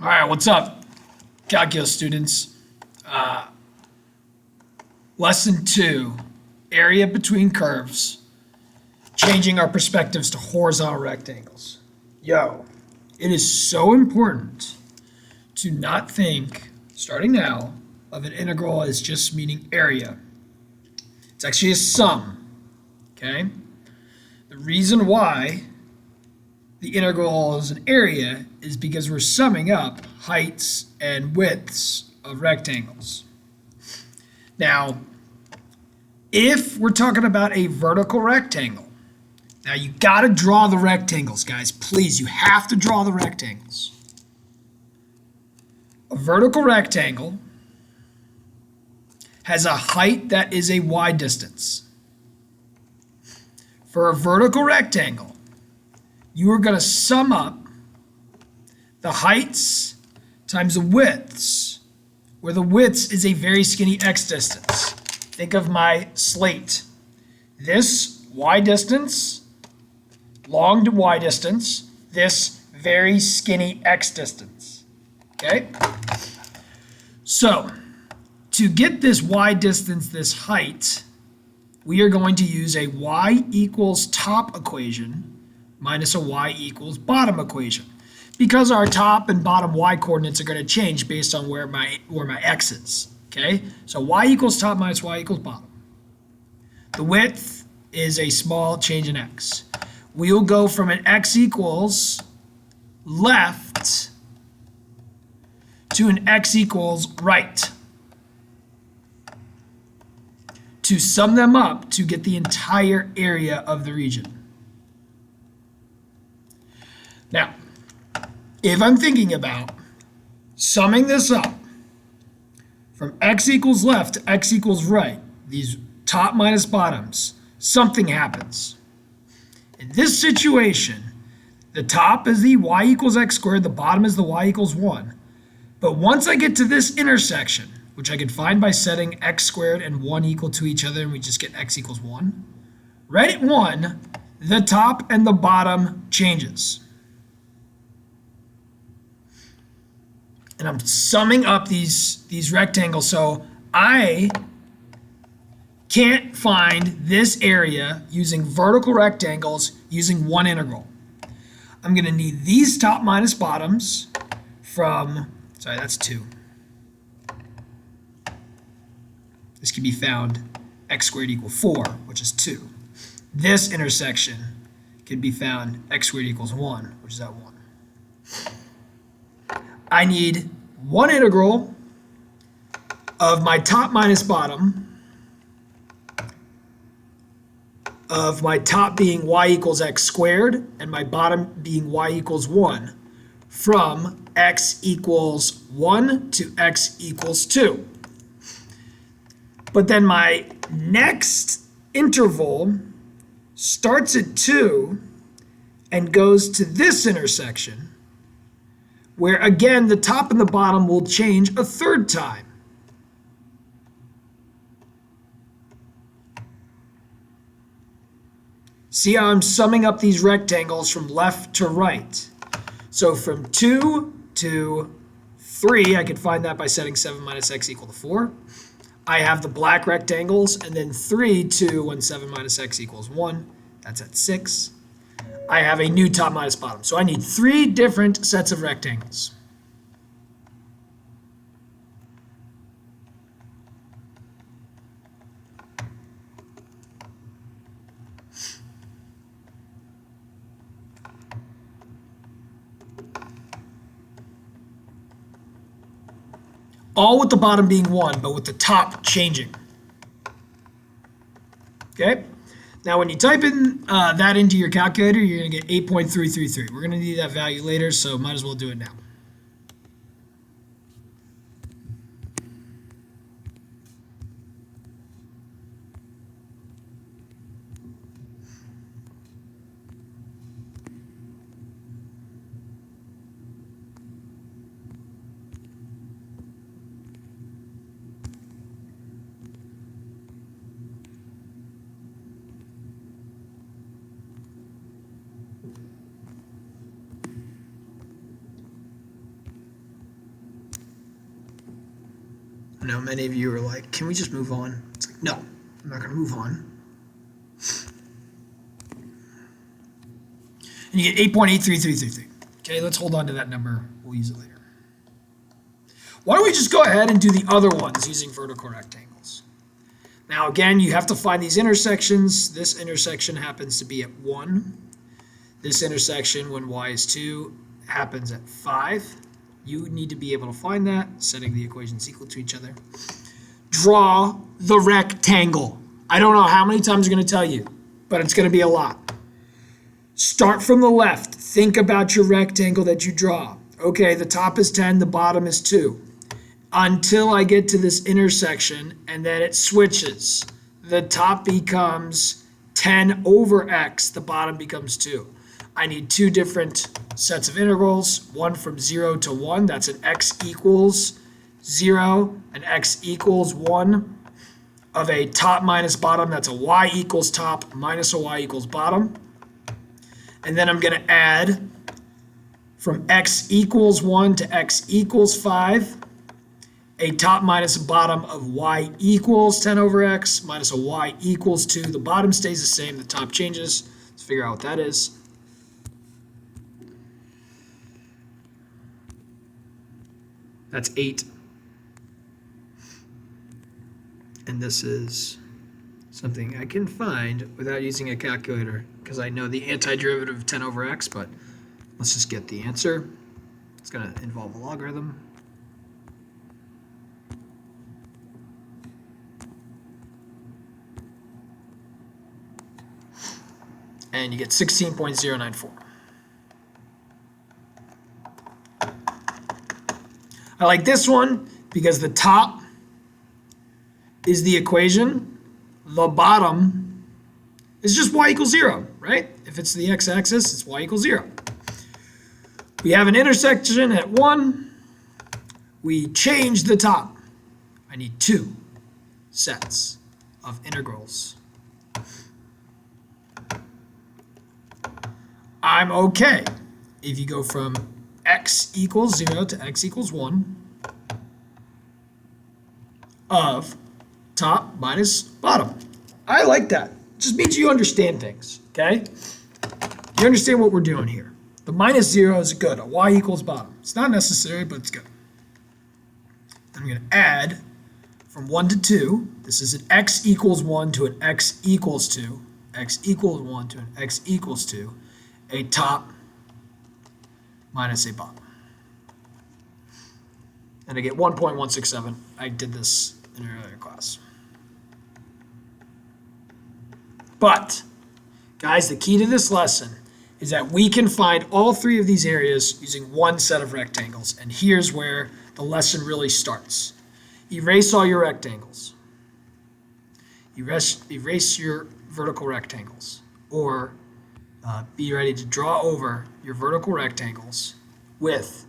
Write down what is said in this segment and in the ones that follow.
All right, what's up, calculus students? Lesson 2, area between curves, changing our perspectives to horizontal rectangles. Yo, it is so important to not think, starting now, of an integral as just meaning area. It's actually a sum, okay? The reason why the integral is an area is because we're summing up heights and widths of rectangles. Now, if we're talking about a vertical rectangle, now you got to draw the rectangles, guys. Please, you have to draw the rectangles. A vertical rectangle has a height that is a y distance. For a vertical rectangle, you are going to sum up the heights times the widths, where the widths is a very skinny x distance. Think of my slate. This y distance, long to y distance, this very skinny x distance. Okay? So, to get this y distance, this height, we are going to use a y equals top equation minus a y equals bottom equation, because our top and bottom y coordinates are going to change based on where my x is. Okay, so y equals top minus y equals bottom. The width is a small change in x. We'll go from an x equals left to an x equals right to sum them up to get the entire area of the region. Now, if I'm thinking about summing this up from x equals left to x equals right, these top minus bottoms, something happens. In this situation, the top is the y equals x squared, the bottom is the y equals 1. But once I get to this intersection, which I can find by setting x squared and 1 equal to each other, and we just get x equals 1, right at 1, the top and the bottom changes. And I'm summing up these rectangles, so I can't find this area using vertical rectangles using one integral. I'm going to need these top minus bottoms from, sorry, that's 2. This can be found x squared equal 4, which is 2. This intersection can be found x squared equals 1, which is at 1. I need one integral of my top minus bottom of my top being y equals x squared and my bottom being y equals 1 from x equals 1 to x equals 2. But then my next interval starts at 2 and goes to this intersection, where again the top and the bottom will change a third time. See how I'm summing up these rectangles from left to right. So from 2 to 3, I could find that by setting 7 minus x equal to 4. I have the black rectangles, and then 3 to when 7 minus x equals 1, that's at 6. I have a new top minus bottom. So I need 3 different sets of rectangles. All with the bottom being 1, but with the top changing. Okay? Now, when you type in that into your calculator, you're going to get 8.333. We're going to need that value later, so might as well do it now. I know many of you are like, can we just move on? It's like, no, I'm not going to move on. And you get 8.83333. Okay, let's hold on to that number. We'll use it later. Why don't we just go ahead and do the other ones using vertical rectangles? Now, again, you have to find these intersections. This intersection happens to be at 1. This intersection, when y is 2, happens at 5. You need to be able to find that, setting the equations equal to each other. Draw the rectangle. I don't know how many times I'm going to tell you, but it's going to be a lot. Start from the left. Think about your rectangle that you draw. Okay, the top is 10, the bottom is 2. Until I get to this intersection, and then it switches. The top becomes 10 over x, the bottom becomes 2. I need 2 different sets of integrals, one from 0 to 1, that's an x equals 0, an x equals 1, of a top minus bottom, that's a y equals top minus a y equals bottom. And then I'm going to add from x equals 1 to x equals 5, a top minus a bottom of y equals 10 over x minus a y equals 2. The bottom stays the same, the top changes. Let's figure out what that is. That's 8. And this is something I can find without using a calculator because I know the antiderivative of 10 over x, but let's just get the answer. It's going to involve a logarithm. And you get 16.094. I like this one because the top is the equation. The bottom is just y equals 0, right? If it's the x-axis, it's y equals 0. We have an intersection at 1. We change the top. I need 2 sets of integrals. I'm okay if you go from x equals 0 to x equals 1 of top minus bottom. I like that. It just means you understand things, okay? You understand what we're doing here. The minus 0 is good. A y equals bottom. It's not necessary, but it's good. Then I'm going to add from 1 to 2. This is an x equals 1 to an x equals 2. X equals 1 to an x equals 2. A top minus a bottom. And I get 1.167. I did this in an earlier class. But, guys, the key to this lesson is that we can find all 3 of these areas using one set of rectangles. And here's where the lesson really starts. Erase all your rectangles. Erase your vertical rectangles. Or be ready to draw over your vertical rectangles with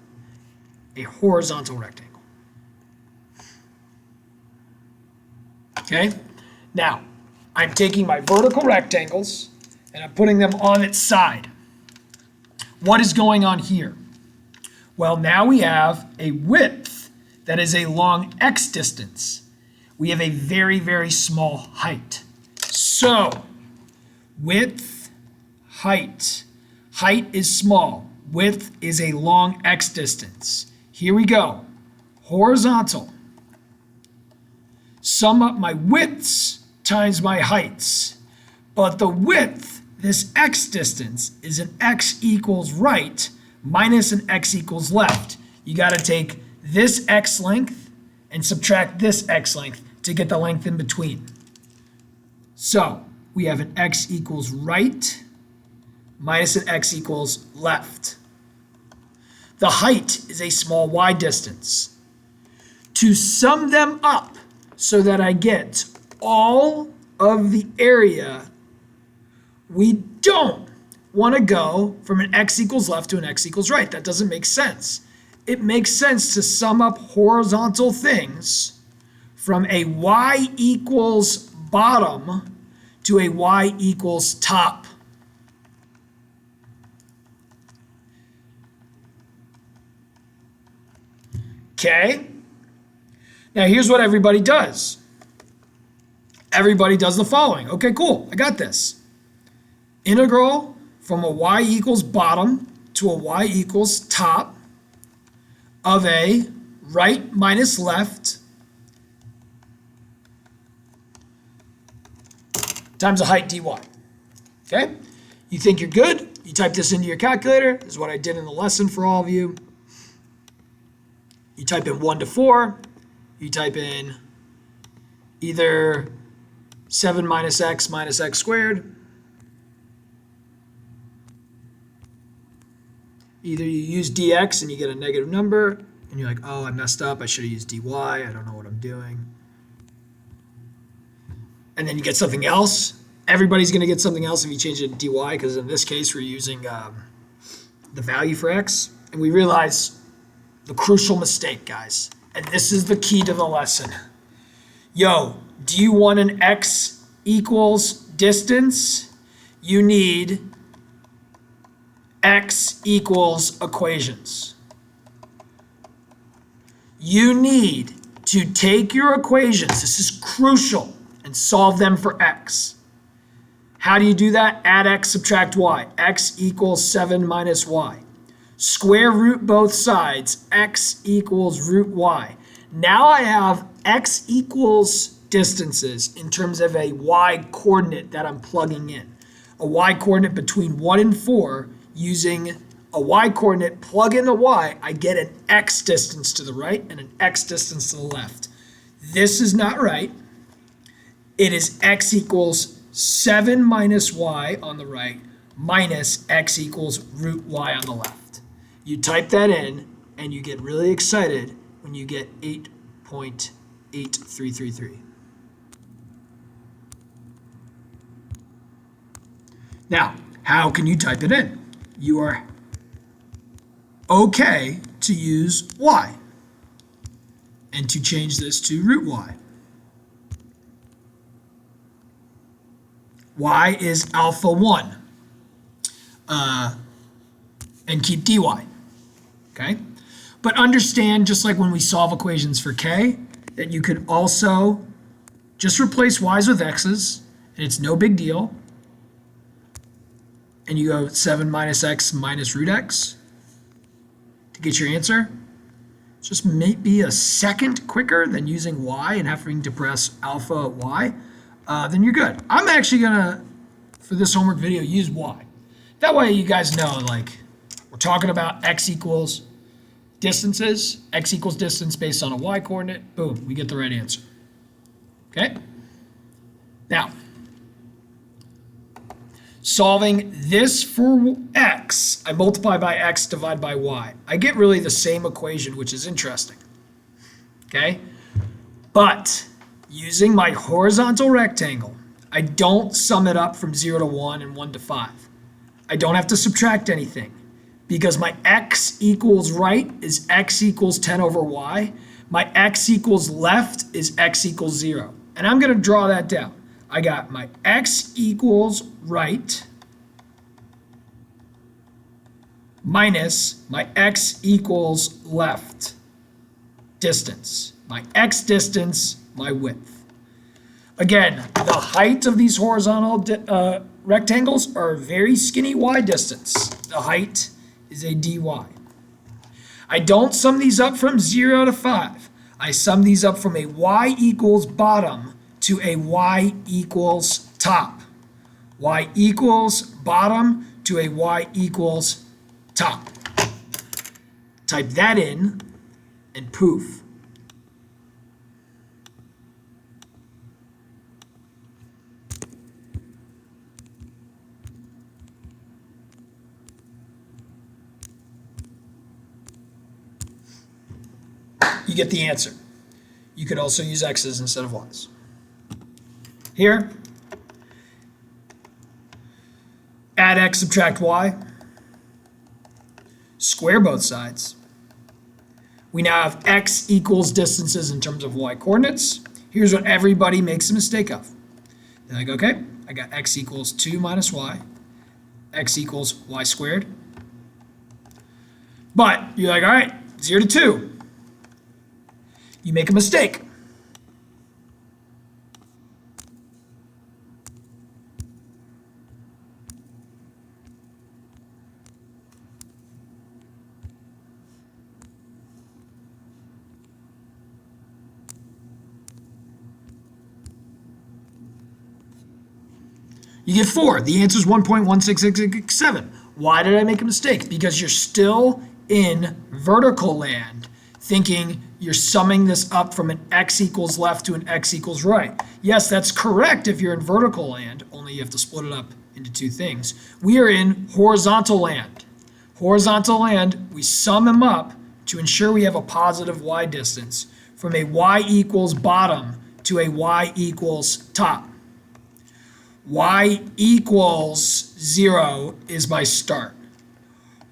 a horizontal rectangle. Okay? Now, I'm taking my vertical rectangles and I'm putting them on its side. What is going on here? Well, now we have a width that is a long x distance. We have a very, very small height. So, width, height. Height is small. Width is a long x distance. Here we go. Horizontal. Sum up my widths times my heights. But the width, this x distance, is an x equals right minus an x equals left. You got to take this x length and subtract this x length to get the length in between. So we have an x equals right minus an x equals left. The height is a small y distance. To sum them up so that I get all of the area, we don't want to go from an x equals left to an x equals right. That doesn't make sense. It makes sense to sum up horizontal things from a y equals bottom to a y equals top. Okay? Now here's what everybody does. Everybody does the following. Okay, cool, I got this. Integral from a y equals bottom to a y equals top of a right minus left times the height dy. Okay? You think you're good? You type this into your calculator. This is what I did in the lesson for all of you. You type in 1 to 4. You type in either 7 minus x squared. Either you use dx and you get a negative number, and you're like, oh, I messed up. I should have used dy. I don't know what I'm doing. And then you get something else. Everybody's going to get something else if you change it to dy, because in this case, we're using the value for x. And we realize the crucial mistake, guys. And this is the key to the lesson. Yo, do you want an x equals distance? You need x equals equations. You need to take your equations, this is crucial, and solve them for x. How do you do that? Add x, subtract y. X equals 7 minus y. Square root both sides. X equals root y. Now I have x equals distances in terms of a y coordinate that I'm plugging in. A y coordinate between 1 and 4. Using a y coordinate, plug in a y, I get an x distance to the right and an x distance to the left. This is not right. It is x equals 7 minus y on the right minus x equals root y on the left. You type that in and you get really excited when you get 8.8333. Now, how can you type it in? You are okay to use y and to change this to root y. Y is alpha 1 and keep dy, okay? But understand, just like when we solve equations for k, that you could also just replace y's with x's, and it's no big deal. And you go 7 minus x minus root x to get your answer. Just maybe a second quicker than using y and having to press alpha y, then you're good. I'm actually gonna, for this homework video, use y. That way you guys know, like, we're talking about x equals distances, x equals distance based on a y coordinate, boom, we get the right answer. Okay? Now, solving this for x, I multiply by x, divide by y. I get really the same equation, which is interesting. Okay? But using my horizontal rectangle, I don't sum it up from 0 to 1 and 1 to 5. I don't have to subtract anything because my x equals right is x equals 10 over y. My x equals left is x equals 0. And I'm going to draw that down. I got my x equals right minus my x equals left distance. My x distance, my width. Again, the height of these horizontal rectangles are a very skinny y distance. The height is a dy. I don't sum these up from 0 to 5. I sum these up from a y equals bottom to a y equals top. Y equals bottom to a y equals top. Type that in and poof. You get the answer. You could also use x's instead of y's. Here, add x, subtract y, square both sides. We now have x equals distances in terms of y coordinates. Here's what everybody makes a mistake of. They're like, okay, I got x equals 2 minus y, x equals y squared. But you're like, all right, 0 to 2. you make a mistake. You get 4. The answer is 1.1667. Why did I make a mistake? Because you're still in vertical land, thinking you're summing this up from an x equals left to an x equals right. Yes, that's correct if you're in vertical land, only you have to split it up into 2 things. We are in horizontal land. Horizontal land, we sum them up to ensure we have a positive y distance from a y equals bottom to a y equals top. Y equals 0 is my start.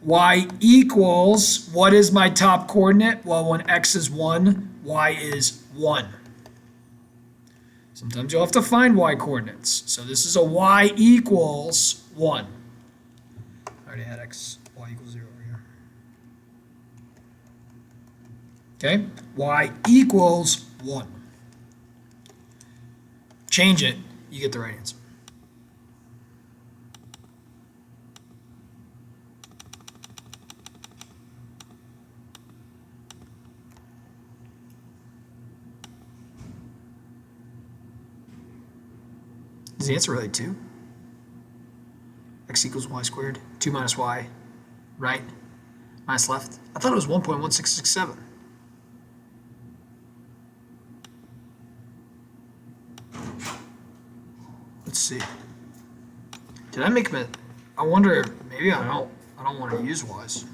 Y equals, what is my top coordinate? Well, when x is 1, y is 1. Sometimes you'll have to find y coordinates. So this is a y equals 1. I already had y equals 0 over here. Okay, y equals 1. Change it, you get the right answer. Is the answer really 2? X equals y squared. 2 minus y, right? Minus left. I thought it was 1.1667. Let's see. Did I make a... I wonder, maybe I don't want to use y's.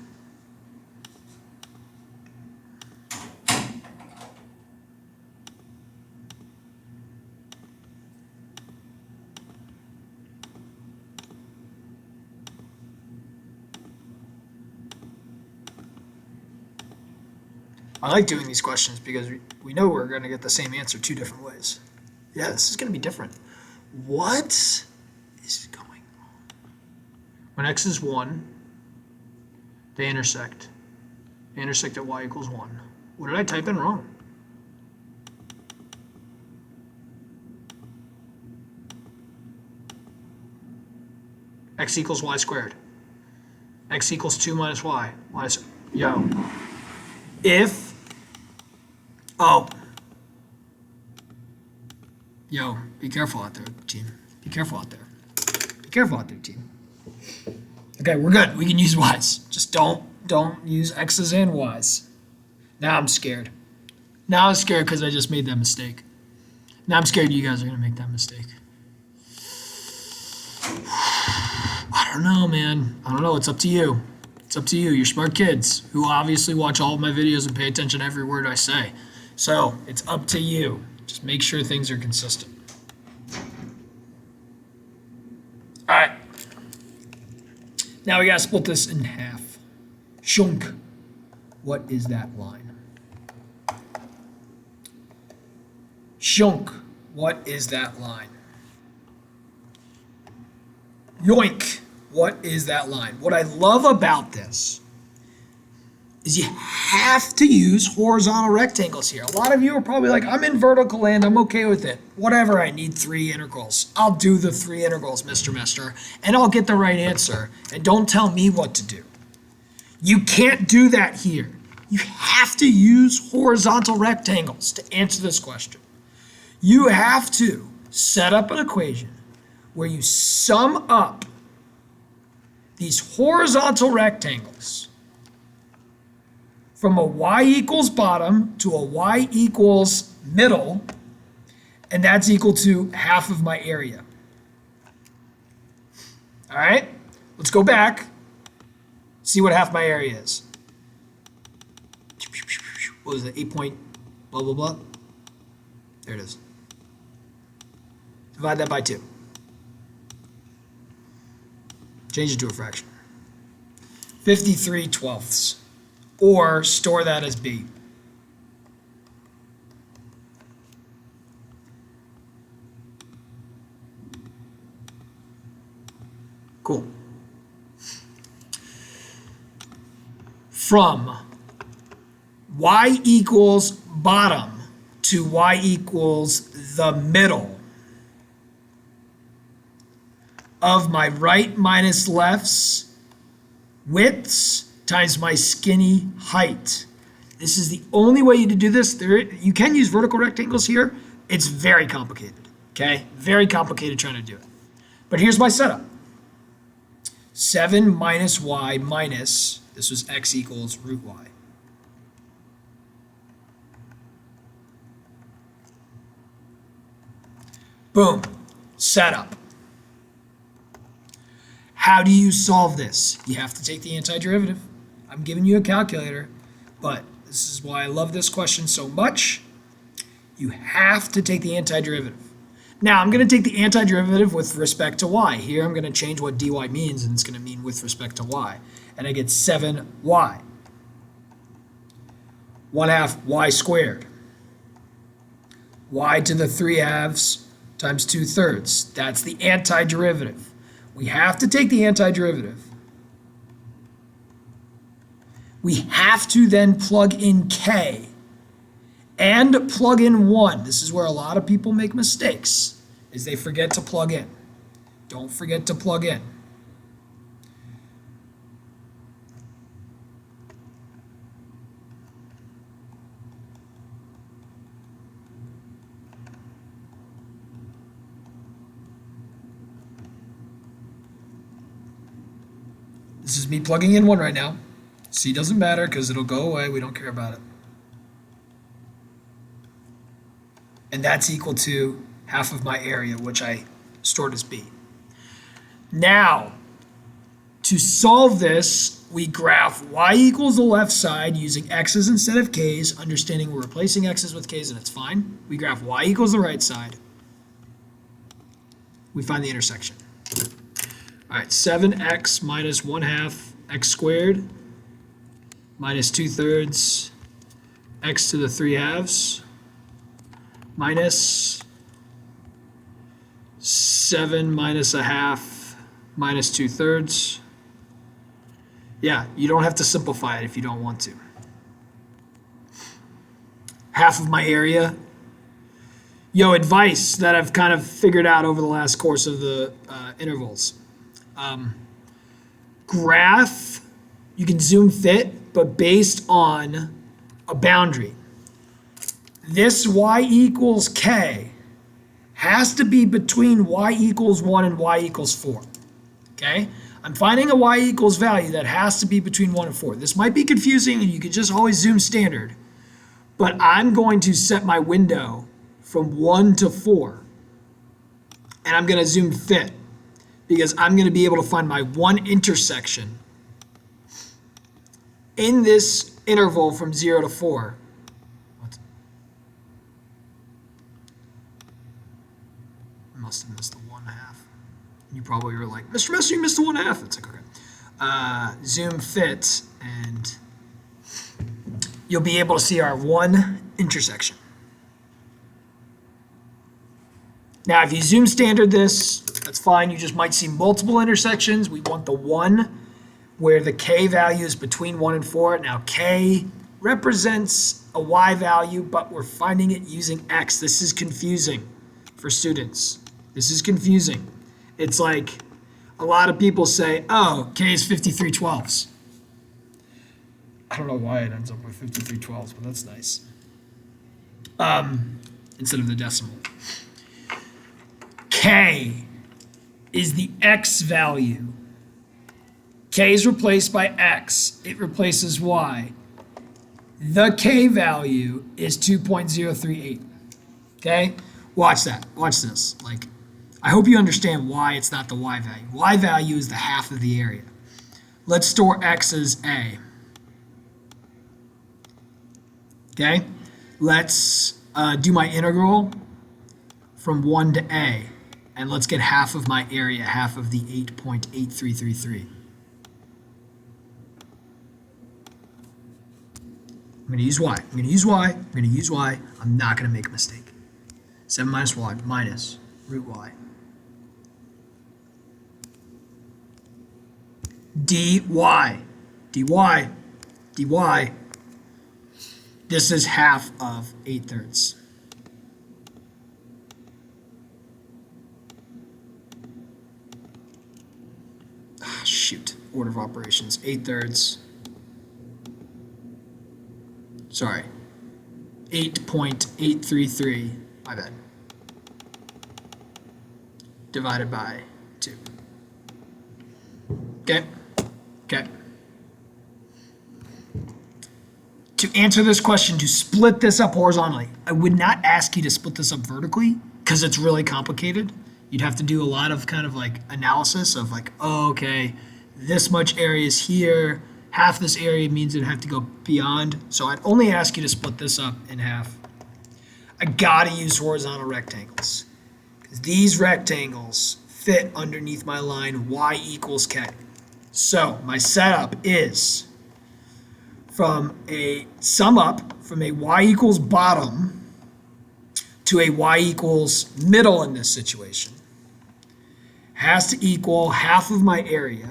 I like doing these questions because we know we're going to get the same answer 2 different ways. Yeah, this is going to be different. What is going on? When x is 1, they intersect. They intersect at y equals 1. What did I type in wrong? X equals y squared. X equals 2 minus y. Yo. If, yo, be careful out there, team. Be careful out there. Be careful out there, team. Okay, we're good. We can use y's. Just don't use x's and y's. Now I'm scared. Now I'm scared because I just made that mistake. Now I'm scared you guys are going to make that mistake. I don't know, man. I don't know. It's up to you. It's up to you. You're smart kids who obviously watch all of my videos and pay attention to every word I say. So it's up to you. Just make sure things are consistent. All right. Now we gotta split this in half. Shunk. What is that line? Shunk. What is that line? Yoink. What is that line? What I love about this is you have to use horizontal rectangles here. A lot of you are probably like, I'm in vertical land, I'm okay with it. Whatever, I need 3 integrals. I'll do the 3 integrals, Mr. Mister, and I'll get the right answer. And don't tell me what to do. You can't do that here. You have to use horizontal rectangles to answer this question. You have to set up an equation where you sum up these horizontal rectangles from a y equals bottom to a y equals middle, and that's equal to half of my area. All right, let's go back, see what half my area is. What was it, 8 point blah, blah, blah? There it is. Divide that by 2. Change it to a fraction. 53/12ths. Or store that as b. Cool. From y equals bottom to y equals the middle of my right minus left's widths times my skinny height. This is the only way to do this. You can use vertical rectangles here. It's very complicated, okay? Very complicated trying to do it. But here's my setup. 7 minus y minus, this was x equals root y. Boom, setup. How do you solve this? You have to take the antiderivative. I'm giving you a calculator, but this is why I love this question so much. You have to take the antiderivative. Now, I'm going to take the antiderivative with respect to y. Here, I'm going to change what dy means, and it's going to mean with respect to y. And I get 7y. 1/2 y squared. Y to the 3/2 times 2/3. That's the antiderivative. We have to take the antiderivative. We have to then plug in k and plug in 1. This is where a lot of people make mistakes, is they forget to plug in. Don't forget to plug in. This is me plugging in 1 right now. C doesn't matter because it'll go away. We don't care about it. And that's equal to half of my area, which I stored as B. Now, to solve this, we graph y equals the left side using x's instead of k's, understanding we're replacing x's with k's and it's fine. We graph y equals the right side. We find the intersection. All right, 7x minus 1/2 x squared minus 2/3 x to the 3/2 minus 7 minus 1/2 minus 2/3. Yeah, you don't have to simplify it if you don't want to. Half of my area. Advice that I've kind of figured out over the last course of the intervals. Graph, you can zoom fit, but based on a boundary. This y equals k has to be between y equals 1 and y equals 4. Okay? I'm finding a y equals value that has to be between 1 and 4. This might be confusing and you could just always zoom standard, but I'm going to set my window from 1 to 4. And I'm going to zoom fit because I'm going to be able to find my one intersection in this interval from 0 to 4. I must have missed the 1/2. You probably were like, Mr. Messer, you missed the 1/2. It's like, okay. Zoom fit, and you'll be able to see our one intersection. Now, if you zoom standard this, that's fine. You just might see multiple intersections. We want the one where the k value is between 1 and 4. Now, k represents a y value, but we're finding it using x. This is confusing for students. This is confusing. It's like a lot of people say, oh, k is 53/12. I don't know why it ends up with 53/12, but that's nice. Instead of the decimal. K is the x value. K is replaced by x. It replaces y. The k value is 2.038. Okay? Watch that. Watch this. I hope you understand why it's not the y value. Y value is the half of the area. Let's store x as a. Okay? Let's do my integral from 1 to a. And let's get half of my area, half of the 8.8333. I'm going to use y. I'm going to use y. I'm going to use y. I'm not going to make a mistake. 7 minus y minus root y. dy. dy. dy. This is half of 8/3. Ah, shoot, order of operations, 8/3. Sorry, 8.833, my bad. Divided by 2. Okay, okay. To answer this question, to split this up horizontally, I would not ask you to split this up vertically because it's really complicated. You'd have to do a lot of kind of like analysis of like, oh, okay, this much area is here. Half this area means it'd have to go beyond. So I'd only ask you to split this up in half. I gotta use horizontal rectangles because these rectangles fit underneath my line y equals k. So my setup is from a sum up from a y equals bottom to a y equals middle in this situation has to equal half of my area.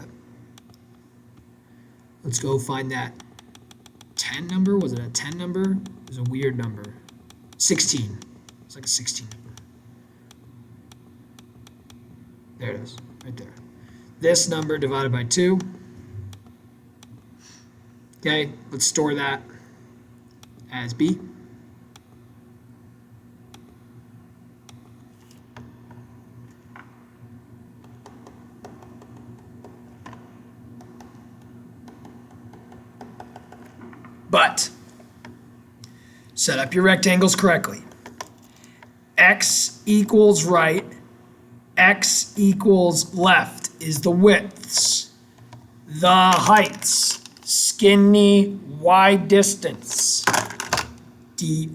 Let's go find that 10 number. Was it a 10 number? It was a weird number. 16. It's like a 16 number. There it is, right there. This number divided by 2. Okay, let's store that as B. But set up your rectangles correctly. X equals right, X equals left is the widths, the heights, skinny y distance, dy.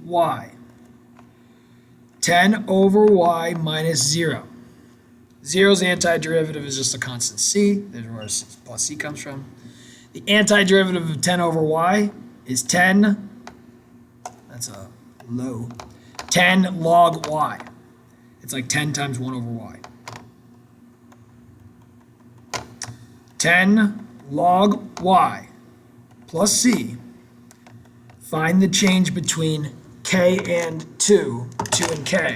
10 over y minus 0. 0's antiderivative is just a constant c. There's where plus c comes from. The antiderivative of 10 over y is 10. That's a low. 10 log y. It's like 10 times 1 over y. 10 log y plus c. Find the change between k and 2 and k.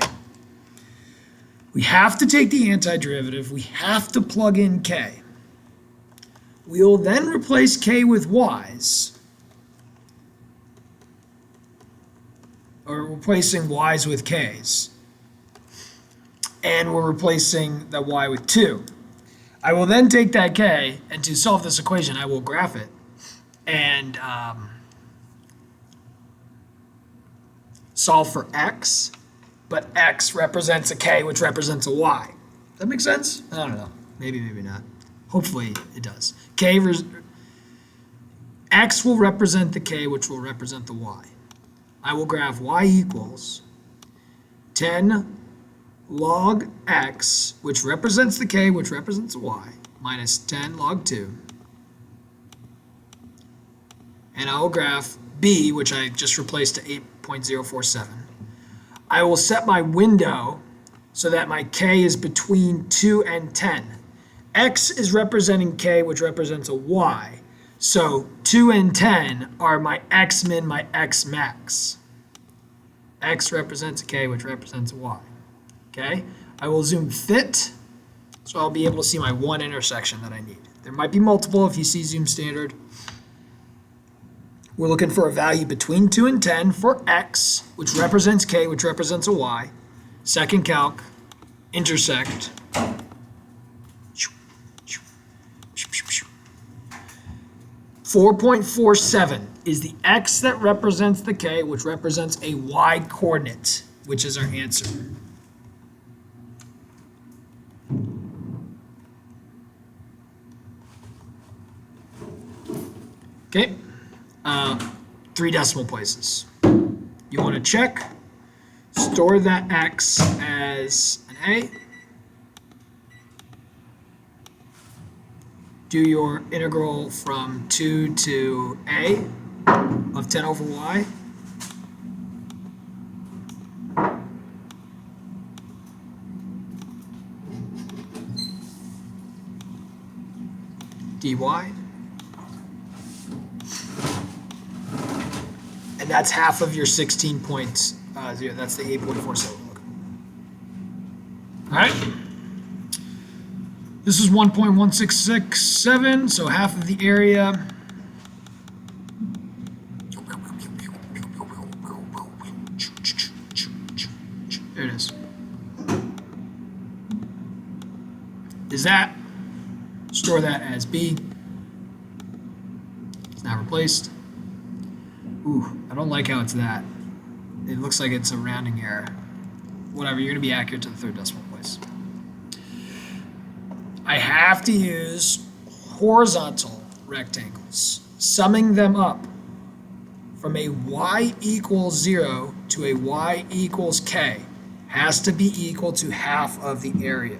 We have to take the antiderivative. We have to plug in k. We will then replace k with y's. Or replacing y's with k's. And we're replacing the y with 2. I will then take that k, and to solve this equation, I will graph it. And solve for x, but x represents a k, which represents a y. Does that make sense? I don't know. Maybe, maybe not. Hopefully it does. X will represent the k, which will represent the y. I will graph y equals 10 log x, which represents the k, which represents the y, minus 10 log 2. And I will graph b, which I just replaced to 8.047. I will set my window so that my k is between 2 and 10. X is representing k, which represents a y. So 2 and 10 are my x min, my x max. X represents a k, which represents a y. Okay? I will zoom fit, so I'll be able to see my one intersection that I need. There might be multiple if you see zoom standard. We're looking for a value between 2 and 10 for x, which represents k, which represents a y. Second calc, intersect. 4.47 is the x that represents the k, which represents a y coordinate, which is our answer. Okay, 3 decimal places. You want to check, store that x as an a. Do your integral from 2 to a of 10 over y. Dy. And And that's half of your 16.0. That's the 8.47. All right. This is 1.1667, so half of the area. There it is. Is that? Store that as B. It's not replaced. Ooh, I don't like how it's that. It looks like it's a rounding error. Whatever, you're going to be accurate to the third decimal place. I have to use horizontal rectangles, summing them up from a y equals 0 to a y equals k has to be equal to half of the area.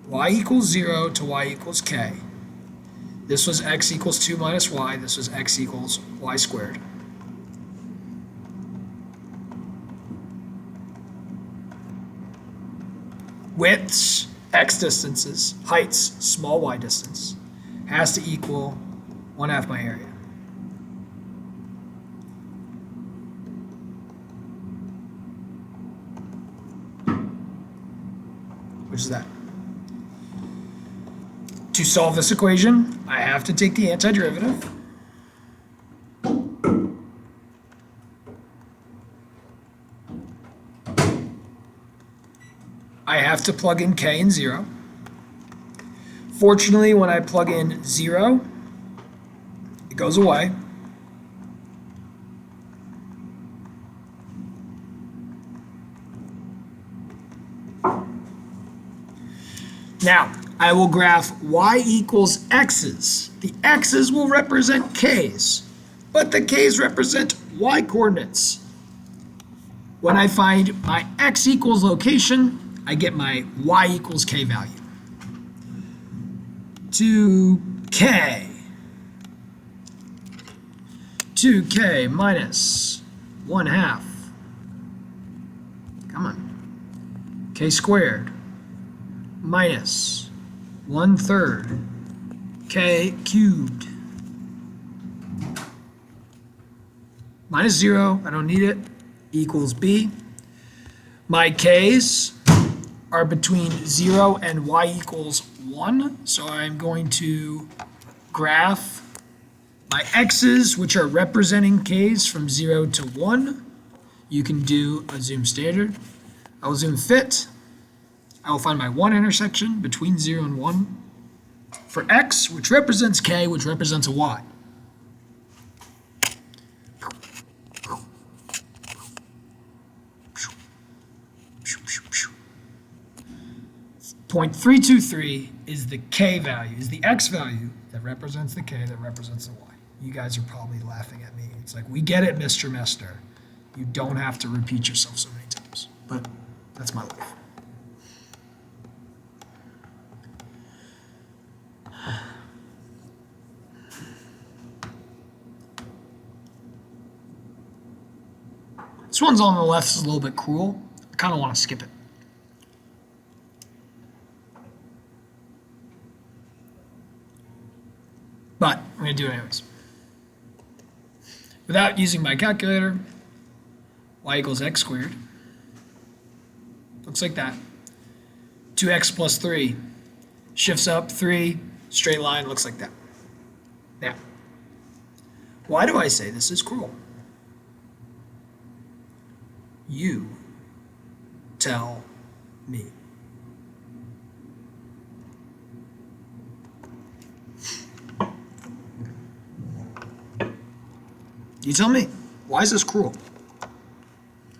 Y equals 0 to y equals k. This was x equals 2 minus y. This was x equals y squared. Widths, x distances, heights, small y distance, has to equal 1/2 my area. Which is that? To solve this equation, I have to take the antiderivative. I have to plug in k and 0. Fortunately, when I plug in 0, it goes away. Now, I will graph y equals x's. The x's will represent k's, but the k's represent y coordinates. When I find my x equals location, I get my y equals k value. To k minus 1/2. Come on. K squared minus 1/3 k cubed. Minus 0, I don't need it, equals b. My k's are between 0 and y equals 1, so I'm going to graph my x's, which are representing k's from 0 to 1. You can do a zoom standard. I will zoom fit. I will find my 1 intersection between 0 and 1 for x, which represents k, which represents a y. 0.323 is the k value, is the x value that represents the k that represents the y. You guys are probably laughing at me. It's like, we get it, Mr. Mester. You don't have to repeat yourself so many times, but that's my life. This one's on the left is a little bit cruel. I kind of want to skip it. But I'm going to do it anyways. Without using my calculator, y equals x squared. Looks like that. 2x plus 3 shifts up 3, straight line, looks like that. Now, why do I say this is cruel? You tell me. You tell me. Why is this cruel?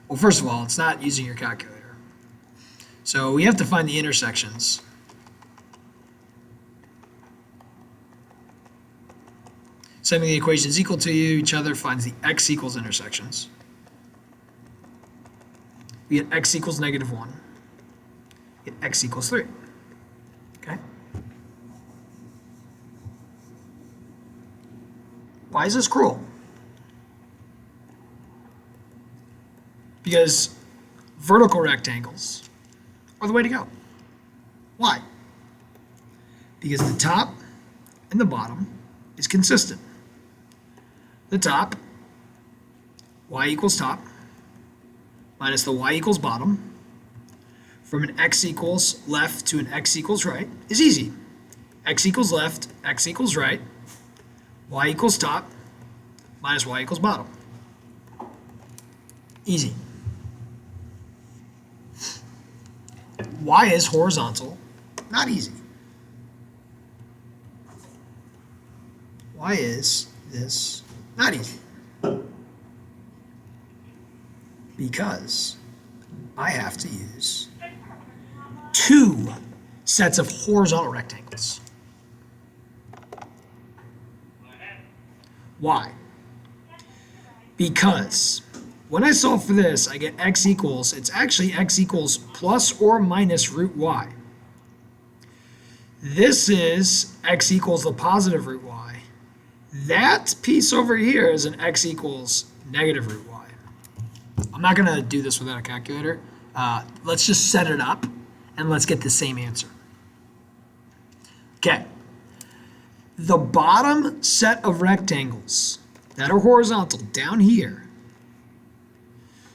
Well, first of all, it's not using your calculator. So we have to find the intersections. Setting the equations equal to each other finds the x equals intersections. We get x equals -1. We get x equals 3. Okay? Why is this cruel? Because vertical rectangles are the way to go. Why? Because the top and the bottom is consistent. the top, y equals top, minus the y equals bottom, from an x equals left to an x equals right, is easy. X equals left, x equals right, y equals top, minus y equals bottom. Easy. Y is horizontal, not easy. Why is this not easy? Because I have to use two sets of horizontal rectangles. Why? Because when I solve for this, I get x equals, it's actually x equals plus or minus root y. This is x equals the positive root y. That piece over here is an x equals negative root y. I'm not going to do this without a calculator. Let's just set it up, and let's get the same answer. Okay. The bottom set of rectangles that are horizontal down here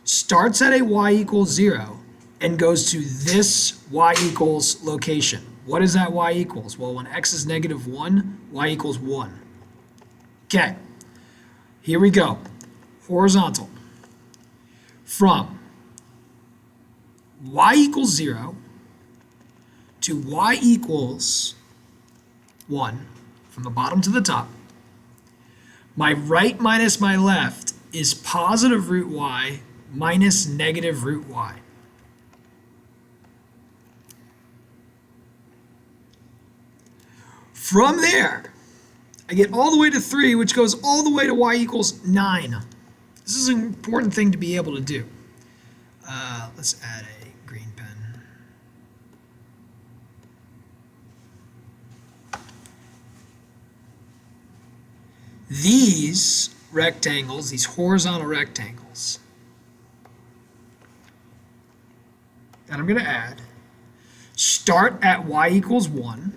starts at a y equals 0 and goes to this y equals location. What is that y equals? Well, when x is negative 1, y equals 1. Okay, here we go. Horizontal. From y equals 0 to y equals 1, from the bottom to the top, my right minus my left is positive root y minus negative root y. From there, I get all the way to 3, which goes all the way to y equals 9. This is an important thing to be able to do. Let's add a green pen. These rectangles, these horizontal rectangles, that I'm going to add, start at y equals 1,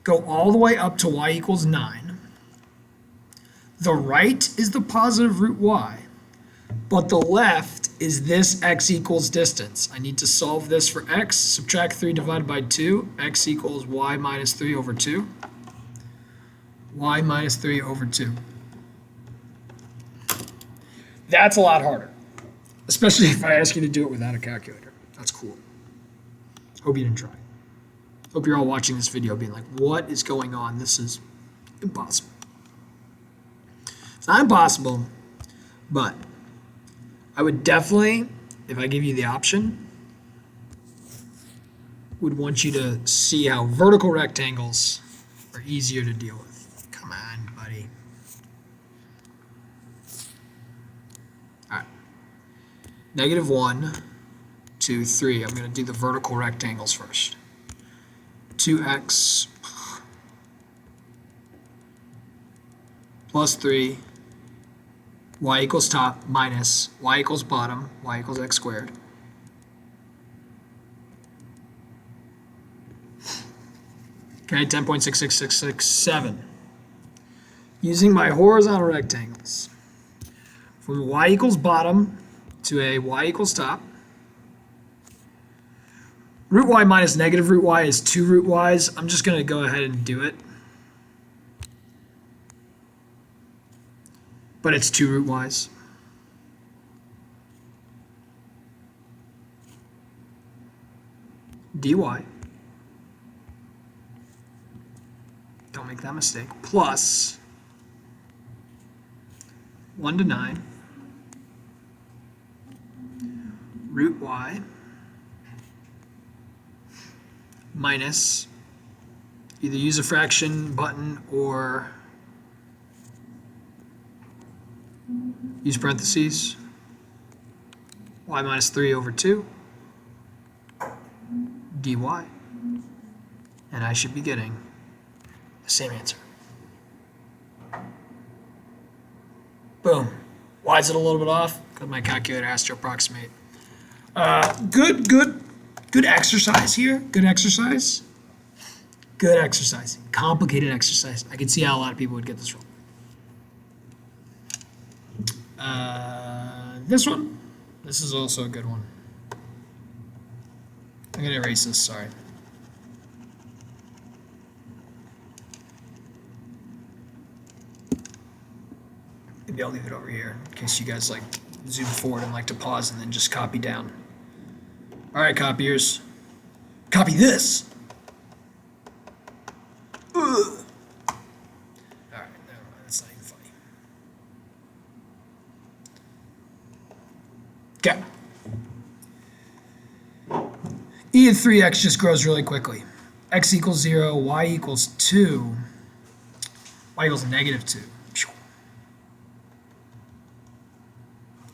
go all the way up to y equals 9. The right is the positive root y, but the left is this x equals distance. I need to solve this for x. Subtract 3 divided by 2. X equals y minus 3 over 2. Y minus 3 over 2. That's a lot harder, especially if I ask you to do it without a calculator. That's cool. Hope you didn't try. Hope you're all watching this video being like, what is going on? This is impossible. It's not impossible, but I would definitely, if I give you the option, would want you to see how vertical rectangles are easier to deal with. Come on, buddy. All right. Negative 1, 2, 3. I'm going to do the vertical rectangles first. 2x plus 3, y equals top minus y equals bottom, y equals x squared. Okay, 10.66667. Using my horizontal rectangles, from y equals bottom to a y equals top, root y minus negative root y is 2 root y's. I'm just going to go ahead and do it. But it's 2 root y's. dy. Don't make that mistake. Plus 1 to 9 root y minus, either use a fraction button or use parentheses, y minus 3 over 2 dy, and I should be getting the same answer. Boom. Why is it a little bit off? Because my calculator has to approximate. Good exercise here. Good exercise. Good exercise. Complicated exercise. I can see how a lot of people would get this wrong. This one. This is also a good one. I'm going to erase this, sorry. Maybe I'll leave it over here in case you guys like zoom forward and like to pause and then just copy down. All right, copiers. Copy this. Ugh. All right, never mind. That's not even funny. Okay. E of 3x just grows really quickly. X equals 0, y equals 2, y equals negative 2.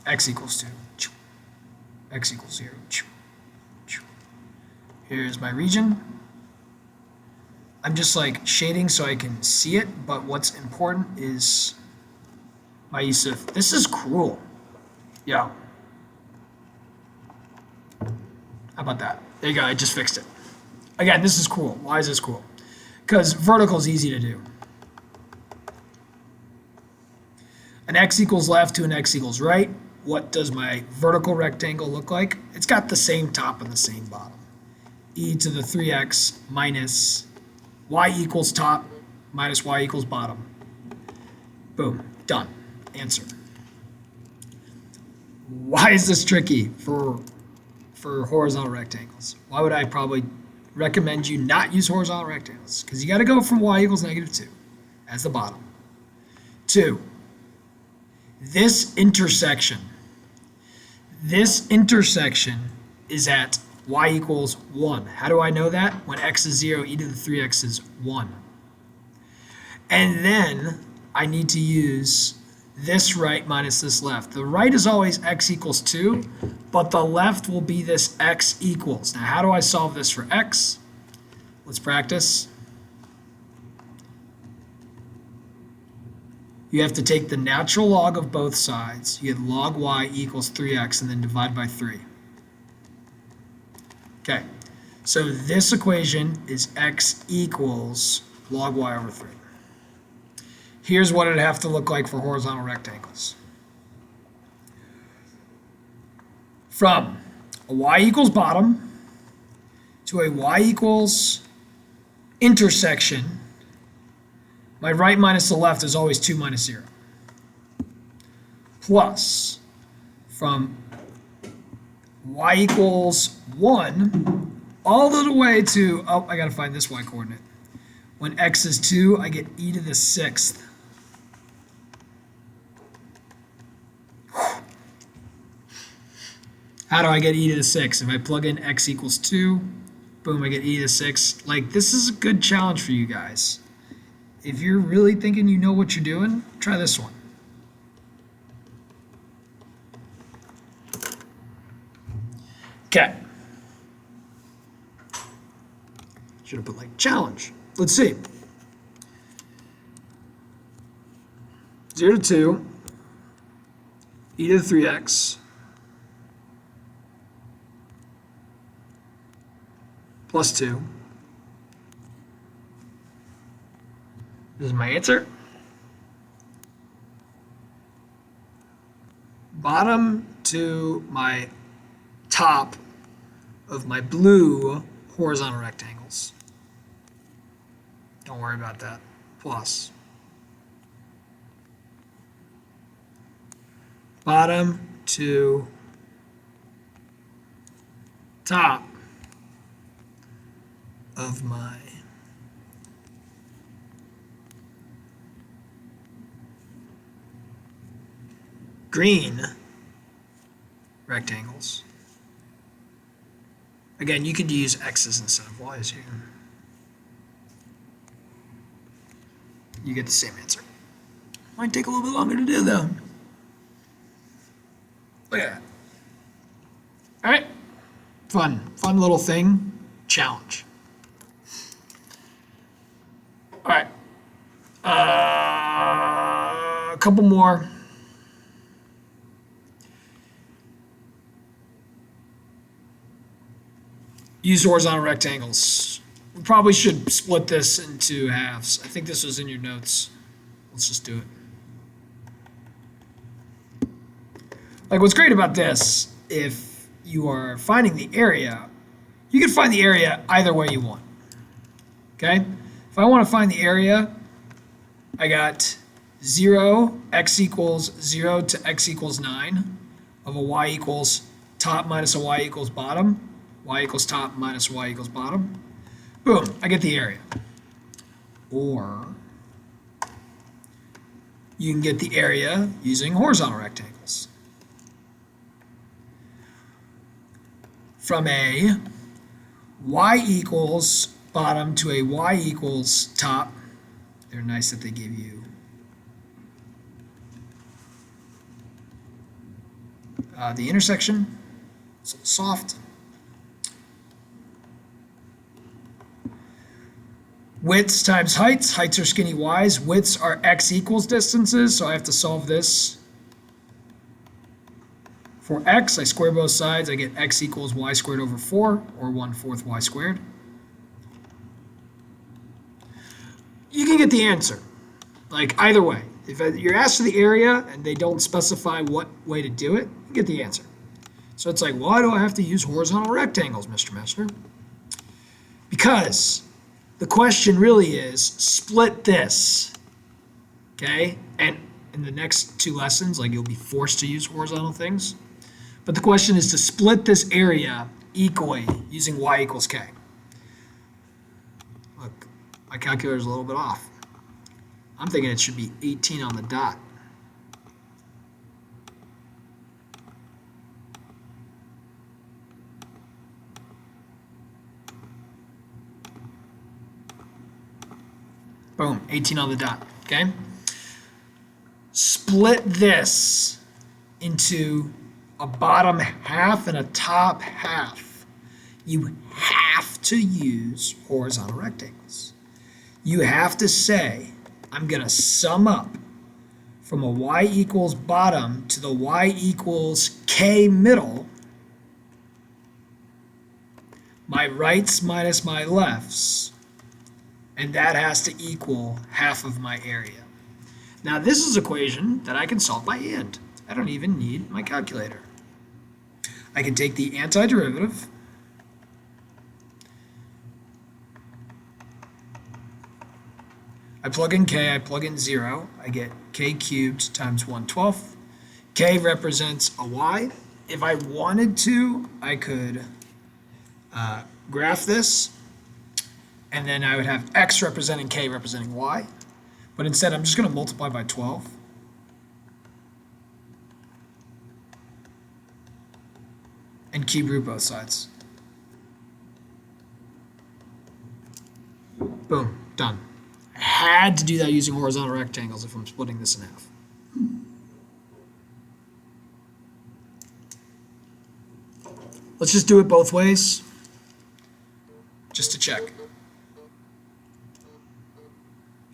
X equals 2. X equals 0. Here's my region. I'm just like shading so I can see it, but what's important is my use of, this is cruel. Yeah. How about that? There you go, I just fixed it. Again, this is cruel. Why is this cruel? Because vertical is easy to do. An x equals left to an x equals right. What does my vertical rectangle look like? It's got the same top and the same bottom. E to the 3x minus y equals top minus y equals bottom. Boom, done. Answer. Why is this tricky for horizontal rectangles? Why would I probably recommend you not use horizontal rectangles? Because you got to go from y equals negative 2 as the bottom. 2. This intersection is at y equals 1. How do I know that? When x is 0, e to the 3x is 1. And then I need to use this right minus this left. The right is always x equals 2, but the left will be this x equals. Now, how do I solve this for x? Let's practice. You have to take the natural log of both sides. You get log y equals 3x and then divide by 3. Okay, so this equation is x equals log y over 3. Here's what it'd have to look like for horizontal rectangles. From a y equals bottom to a y equals intersection, my right minus the left is always 2 minus 0. Plus, from y equals 1 all the way to, oh, I got to find this y coordinate. When x is 2, I get e to the 6th. How do I get e to the 6th? If I plug in x equals 2, boom, I get e to the 6th. Like, this is a good challenge for you guys. If you're really thinking you know what you're doing, try this one. Okay. Should have put like challenge. Let's see. 0 to 2, e to the 3x, plus 2. This is my answer. Bottom to my top of my blue horizontal rectangles. Don't worry about that. Plus. Bottom to top of my green rectangles. Again, you could use x's instead of y's here. You get the same answer. Might take a little bit longer to do though. Look at that. All right, fun little thing, challenge. All right, a couple more. Use horizontal rectangles. We probably should split this into halves. I think this was in your notes. Let's just do it. Like, what's great about this, if you are finding the area, you can find the area either way you want. Okay? If I want to find the area, I got 0, x equals 0 to x equals 9 of a y equals top minus a y equals bottom, y equals top minus y equals bottom. Boom, I get the area. Or you can get the area using horizontal rectangles. From a y equals bottom to a y equals top, they're nice that they give you the intersection. It's a little soft. Widths times heights. Heights are skinny y's. Widths are x equals distances, so I have to solve this. For x, I square both sides. I get x equals y squared over 4, or 1/4 y squared. You can get the answer, like either way. If you're asked for the area and they don't specify what way to do it, you get the answer. So it's like, why do I have to use horizontal rectangles, Mr. Messner? Because the question really is, split this, okay? And in the next 2 lessons, like, you'll be forced to use horizontal things. But the question is to split this area equally using y equals k. Look, my calculator's a little bit off. I'm thinking it should be 18 on the dot. Boom, 18 on the dot, okay? Split this into a bottom half and a top half. You have to use horizontal rectangles. You have to say, I'm going to sum up from a y equals bottom to the y equals k middle, my rights minus my lefts, and that has to equal half of my area. Now, this is an equation that I can solve by hand. I don't even need my calculator. I can take the antiderivative, I plug in k, I plug in 0, I get k cubed times 1/12. K represents a y. If I wanted to, I could graph this, and then I would have x representing k representing y. But instead, I'm just going to multiply by 12. And cube root both sides. Boom, done. I had to do that using horizontal rectangles if I'm splitting this in half. Let's just do it both ways, just to check.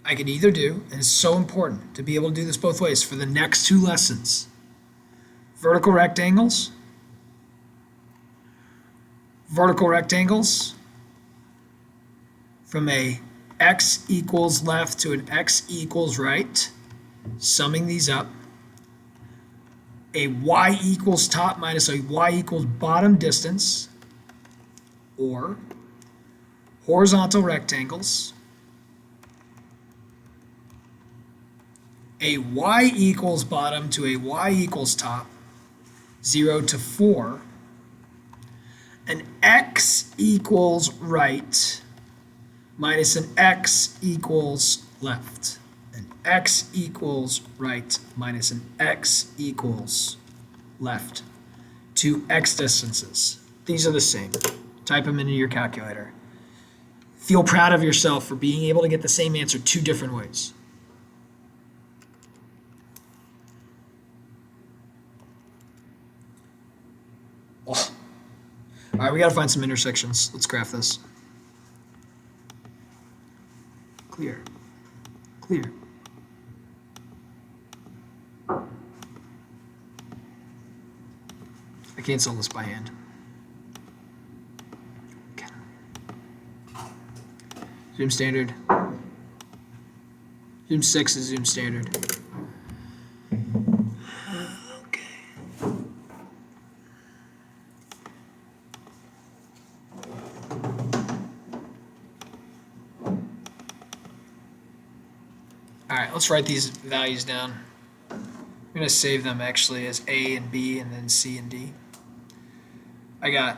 I could either do, and it's so important to be able to do this both ways for the next 2 lessons, vertical rectangles from a x equals left to an x equals right, summing these up, a y equals top minus a y equals bottom distance, or horizontal rectangles, a y equals bottom to a y equals top, 0 to 4, an x equals right minus an x equals left. An x equals right minus an x equals left. 2 x distances. These are the same. Type them into your calculator. Feel proud of yourself for being able to get the same answer 2 different ways. Oh. All right, we got to find some intersections. Let's graph this. Clear. Clear. I can't solve this by hand. Okay. Zoom standard. Zoom 6 is zoom standard. All right, let's write these values down. I'm going to save them actually as A and B and then C and D. I got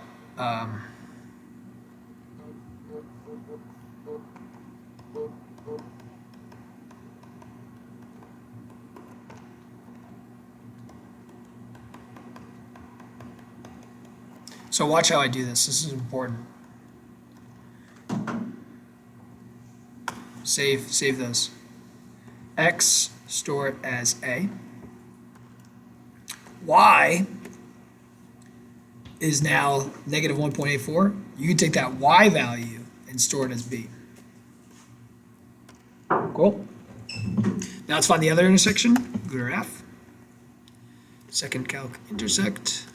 so watch how I do this. This is important. Save those. X, store it as A. Y is now negative 1.84. You can take that Y value and store it as B. Cool. Now let's find the other intersection. Go to F. Second calc intersect.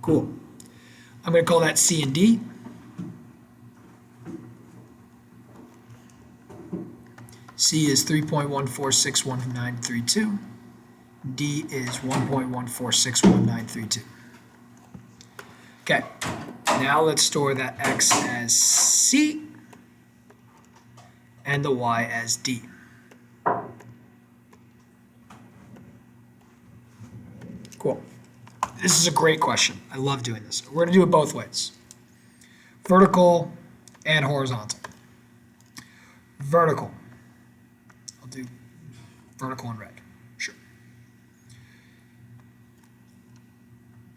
Cool. I'm going to call that C and D. C is 3.14611932. D is 1.14611932. Okay, now let's store that X as C and the Y as D. Cool. This is a great question. I love doing this. We're going to do it both ways. Vertical and horizontal. Vertical. I'll do vertical in red. Sure.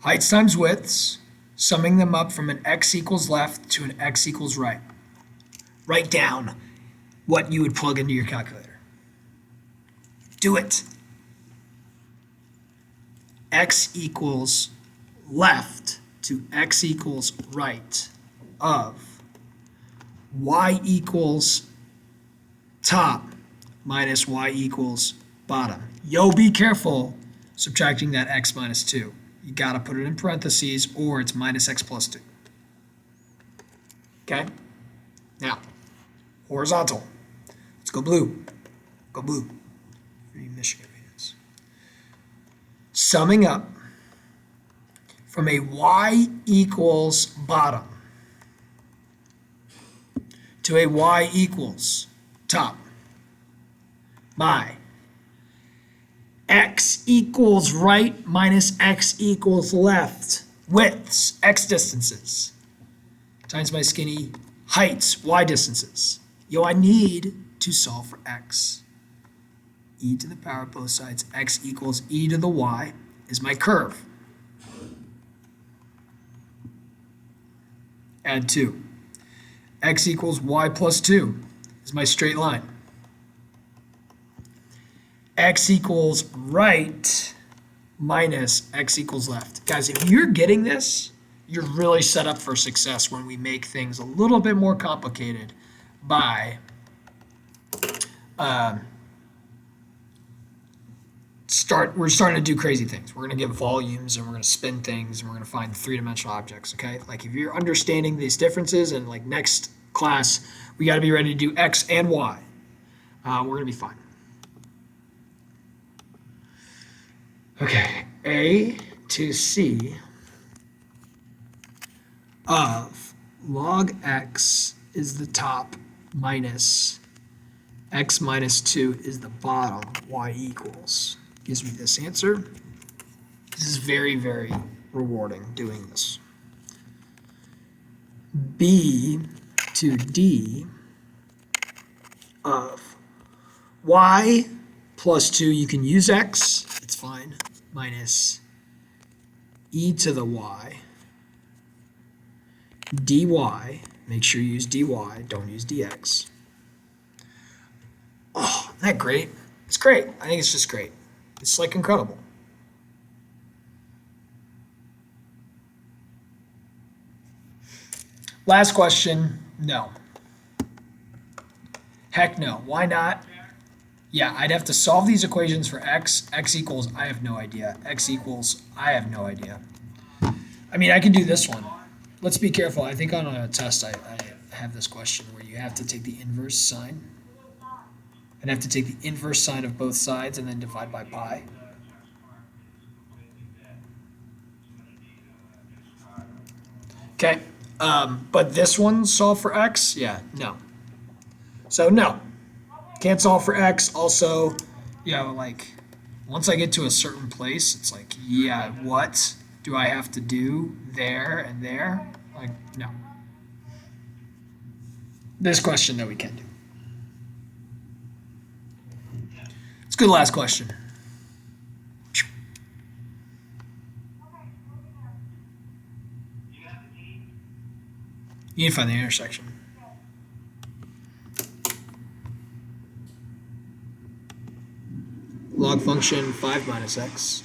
Heights times widths, summing them up from an x equals left to an x equals right. Write down what you would plug into your calculator. Do it. X equals left to x equals right of y equals top minus y equals bottom. Yo, be careful subtracting that x minus 2. You got to put it in parentheses or it's minus x plus 2. Okay? Now, horizontal. Let's go blue. Go blue. Free Michigan fans. Summing up from a y equals bottom to a y equals top. My x equals right minus x equals left. Widths, x distances, times my skinny heights, y distances. Yo, I need to solve for x. E to the power of both sides, x equals e to the y is my curve. Add 2. X equals y plus 2 is my straight line. X equals right minus x equals left. Guys, if you're getting this, you're really set up for success when we make things a little bit more complicated by we're starting to do crazy things. We're going to get volumes and we're going to spin things and we're going to find three-dimensional objects, okay? Like if you're understanding these differences and like next class, we got to be ready to do X and Y. We're going to be fine. Okay, A to C of log X is the top minus X minus 2 is the bottom, Y equals. Gives me this answer. This is very, very rewarding doing this. B to D of Y plus 2, you can use X, it's fine, minus e to the Y, dy, make sure you use dy, don't use dx. Oh, isn't that great? It's great. I think it's just great. It's like incredible. Last question, no. Heck no. Why not? Yeah, I'd have to solve these equations for x. X equals, I have no idea. X equals, I have no idea. I mean, I can do this one. Let's be careful. I think on a test I have this question where you have to take the inverse sign. And have to take the inverse sign of both sides and then divide by pi. Okay. But this one, solve for x? Yeah, no. So no. Can't solve for x. Also, you know, like, once I get to a certain place, it's like, yeah, what do I have to do there and there? Like, no. This question, though, we can do. Let's go to the last question. You need to find the intersection. Log function 5 minus x.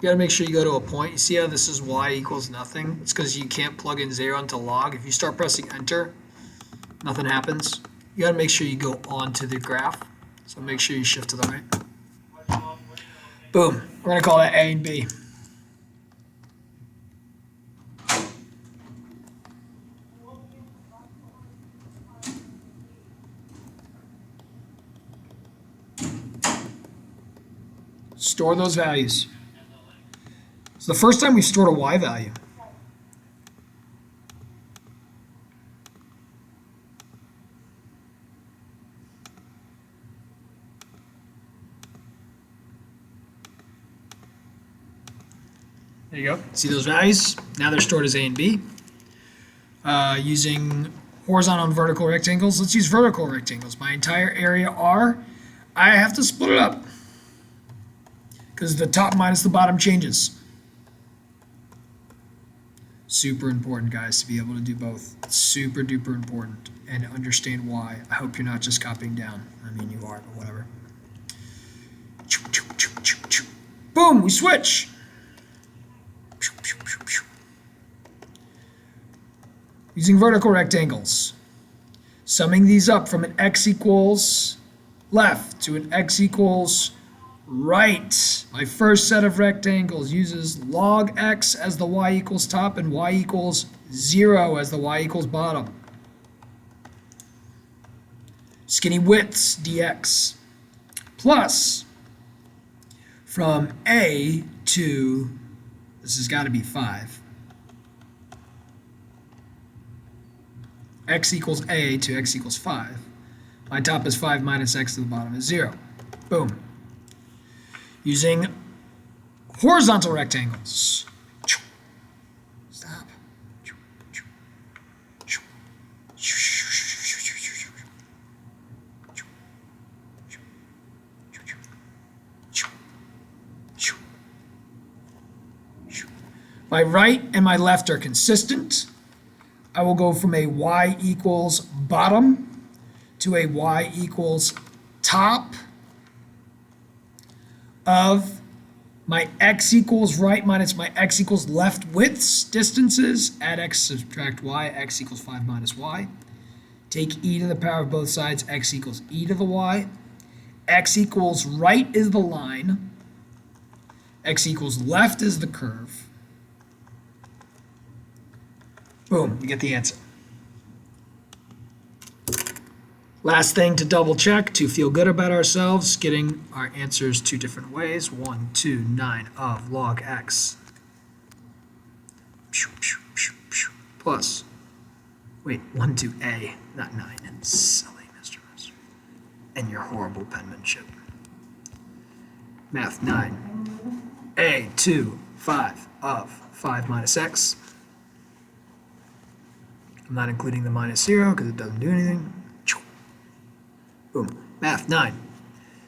You gotta make sure you go to a point. You see how this is y equals nothing? It's because you can't plug in 0 into log. If you start pressing enter, nothing happens. You gotta make sure you go onto the graph. So make sure you shift to the right. Boom. We're gonna call that A and B. Store those values. It's the first time we've stored a y value. There you go. See those values? Now they're stored as A and B. Using horizontal and vertical rectangles. Let's use vertical rectangles. My entire area R, I have to split it up because the top minus the bottom changes. Super important, guys, to be able to do both. It's super duper important and understand why. I hope you're not just copying down. I mean, you are, but whatever. Boom, we switch. Using vertical rectangles. Summing these up from an x equals left to an x equals right. My first set of rectangles uses log x as the y equals top and y equals 0 as the y equals bottom. Skinny widths dx plus from A to, this has got to be 5. X equals A to x equals 5. My top is 5 minus x to the bottom is 0. Boom. Using horizontal rectangles. Stop. My right and my left are consistent. I will go from a y equals bottom to a y equals top of my x equals right minus my x equals left widths, distances, add x, subtract y, x equals 5 minus y. Take e to the power of both sides, x equals e to the y. X equals right is the line. X equals left is the curve. Boom, you get the answer. Last thing to double check, to feel good about ourselves, getting our answers two different ways. 1, 2, 9 of log x. Plus, wait, 1, 2, a, not 9. Silly, Mr. Mister. And your horrible penmanship. Math 9. A, 2, 5 of 5 minus x. I'm not including the minus 0 because it doesn't do anything. Boom. Math 9.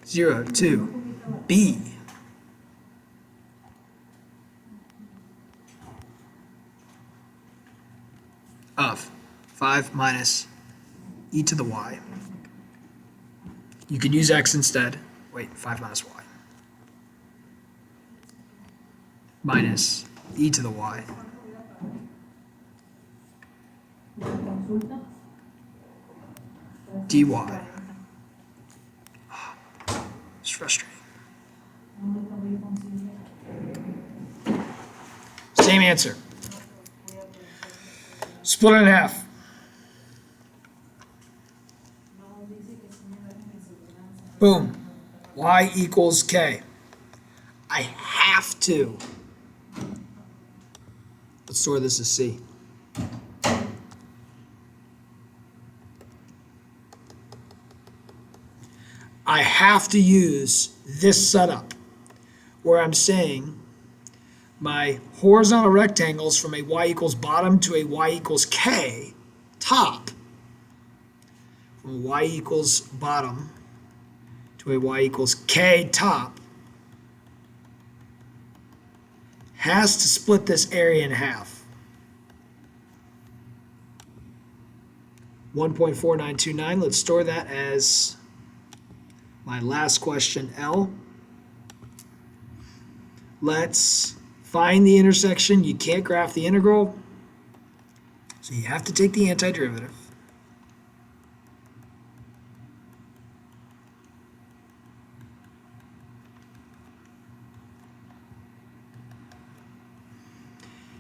0, 2, b. Of 5 minus e to the y. You could use x instead. Wait, 5 minus y. Minus e to the y. dy. It's frustrating. Same answer. Split it in half. Boom. Y equals K. I have to. Let's store this as C. I have to use this setup where I'm saying my horizontal rectangles from a y equals bottom to a y equals K top, from a y equals bottom to a y equals K top, has to split this area in half. 1.4929, let's store that as my last question, L. Let's find the intersection. You can't graph the integral, so you have to take the antiderivative.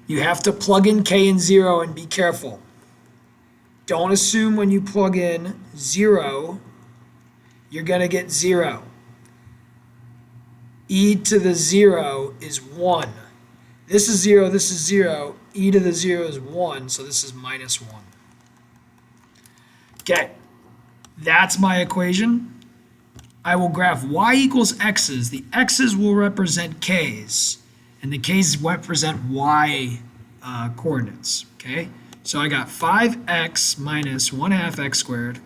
You have to plug in K and 0 and be careful. Don't assume when you plug in 0, you're going to get 0. E to the 0 is 1. This is 0, this is 0. E to the 0 is 1, so this is minus 1. Okay, that's my equation. I will graph y equals x's. The x's will represent k's, and the k's represent y coordinates, okay? So I got 5x minus 1/2 x squared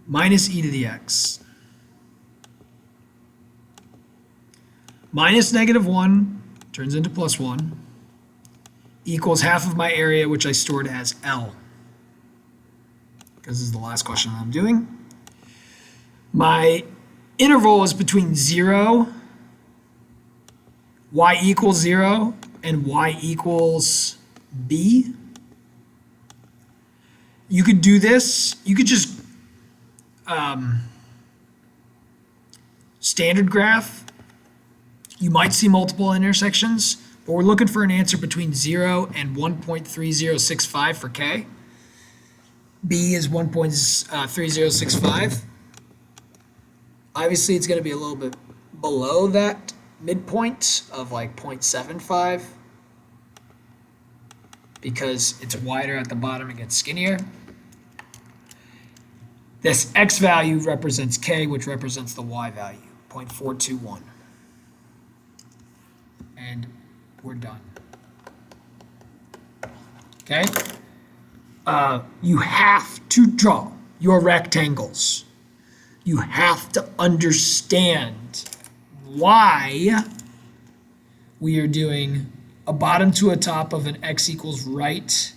minus e to the x minus -1 turns into +1 equals half of my area, which I stored as L, because this is the last question I'm doing. My interval is between 0, y equals 0, and y equals b. You could do this. You could just standard graph. You might see multiple intersections, but we're looking for an answer between 0 and 1.3065 for K. B is 1.3065. Obviously, it's going to be a little bit below that midpoint of like 0.75 because it's wider at the bottom and gets skinnier. This x value represents K, which represents the y value, 0.421. And we're done. Okay? You have to draw your rectangles. You have to understand why we are doing a bottom to a top of an x equals right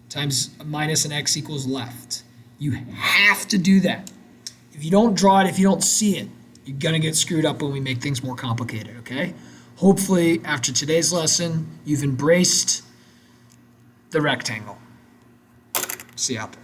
times minus an x equals left. You have to do that. If you don't draw it, if you don't see it, you're going to get screwed up when we make things more complicated, okay? Hopefully, after today's lesson, you've embraced the rectangle. See you out there.